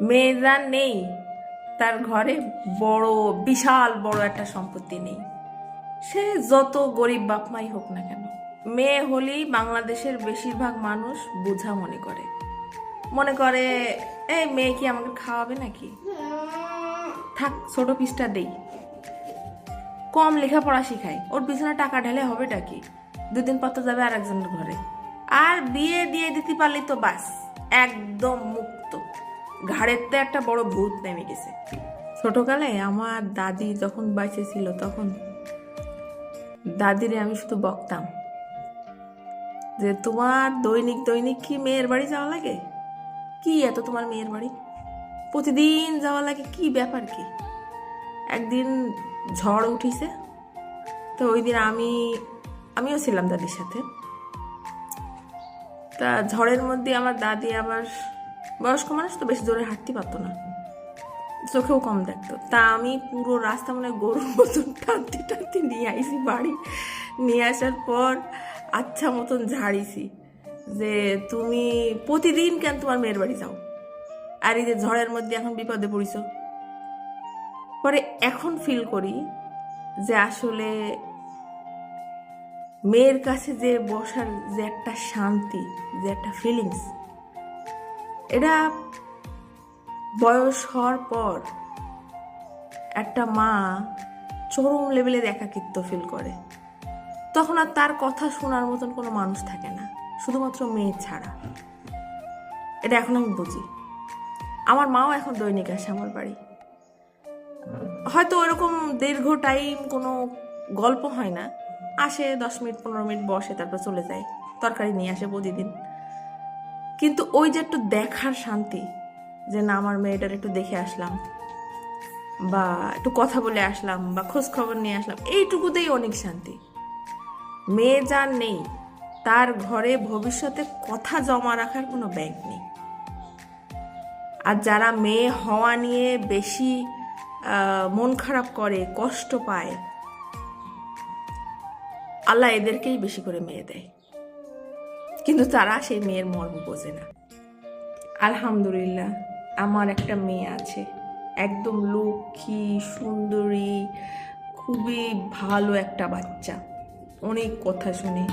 মেয়ে যার নেই তার ঘরে বড় বিশাল বড় একটা সম্পত্তি নেই, সে যত গরিব বাপমাই হোক না কেন। মেয়ে হলেই বাংলাদেশের বেশিরভাগ মানুষ বোঝা মনে করে এই মেয়ে কি আমাকে খাওয়াবে নাকি, থাক ছোট পিসটা দেই, কম লেখাপড়া শিখাই, ওর পিছনে টাকা ঢেলে হবেটা কি, দুদিন পর তো যাবে আর একজনের ঘরে, আর বিয়ে দিয়ে দিতে পারলি তো বাস একদম মুক্ত, ঘাড়ের তো একটা বড় ভূত নেমে গেছে। ছোটকালে আমার দাদি যখন বাইচে ছিল তখন দাদিরে আমি শুধু বকতাম যে তোমার দৈনিক দৈনিক কি মেয়ের বাড়ি যাওয়া লাগে, কি এত তোমার মেয়ের বাড়ি প্রতিদিন যাওয়া লাগে, কি ব্যাপার কি। একদিন ঝড় উঠিছে, তো ওই দিন আমিও ছিলাম দাদির সাথে। তা ঝড়ের মধ্যে আমার দাদি আবার বয়স্ক মানুষ তো বেশি জোরে হাঁটতে পারতো না, চোখেও কম দেখতো, তা আমি পুরো রাস্তা মানে গরুর মতন টানতে টানতে নিয়ে আইছি বাড়ি। নিয়ে আসার পর আচ্ছা মতন ঝাড়িছি যে তুমি প্রতিদিন কেন তোমার মেয়ের বাড়ি যাও, আর এই যে ঝড়ের মধ্যে এখন বিপদে পড়িছ। পরে এখন ফিল করি যে আসলে মেয়ের কাছে যে বসার যে একটা শান্তি, যে একটা ফিলিংস, এটা বয়স হওয়ার পর একটা মা চরম লেভেলের একাকিত্ব ফিল করে। তখন আর তার কথা শোনার মতন কোনো মানুষ থাকে না, শুধুমাত্র মেয়ে ছাড়া। এটা এখন আমি বুঝি। আমার মাও এখন দৈনিক আসে আমার বাড়ি, হয়তো ওইরকম দীর্ঘ টাইম কোনো গল্প হয় না, আসে 10 মিনিট 15 মিনিট বসে তারপর চলে যায়, তরকারি নিয়ে আসে প্রতিদিন। কিন্তু ওই যে একটু দেখার শান্তি, যে না আমার মেয়েটার একটু দেখে আসলাম বা একটু কথা বলে আসলাম বা খোঁজ খবর নিয়ে আসলাম, এইটুকুতেই অনেক শান্তি। মেয়ে যার নেই তার ঘরে ভবিষ্যতে কথা জমা রাখার কোনো ব্যাংক নেই। আর যারা মেয়ে হওয়া নিয়ে বেশি মন খারাপ করে, কষ্ট পায়, আল্লাহ এদেরকেই বেশি করে মেয়ে দেয়, কিন্তু তারা সেই মেয়ের মর্ম বোঝে না। আলহামদুলিল্লাহ আমার একটা মেয়ে আছে, একদম লক্ষ্মী সুন্দরী, খুবই ভালো একটা বাচ্চা, অনেক কথা শুনে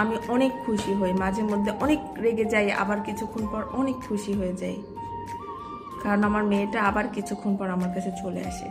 আমি অনেক খুশি হই, মাঝে মধ্যে অনেক রেগে যাই, আবার কিছুক্ষণ পর অনেক খুশি হয়ে যাই, কারণ আমার মেয়েটা আবার কিছুক্ষণ পর আমার কাছে চলে আসে।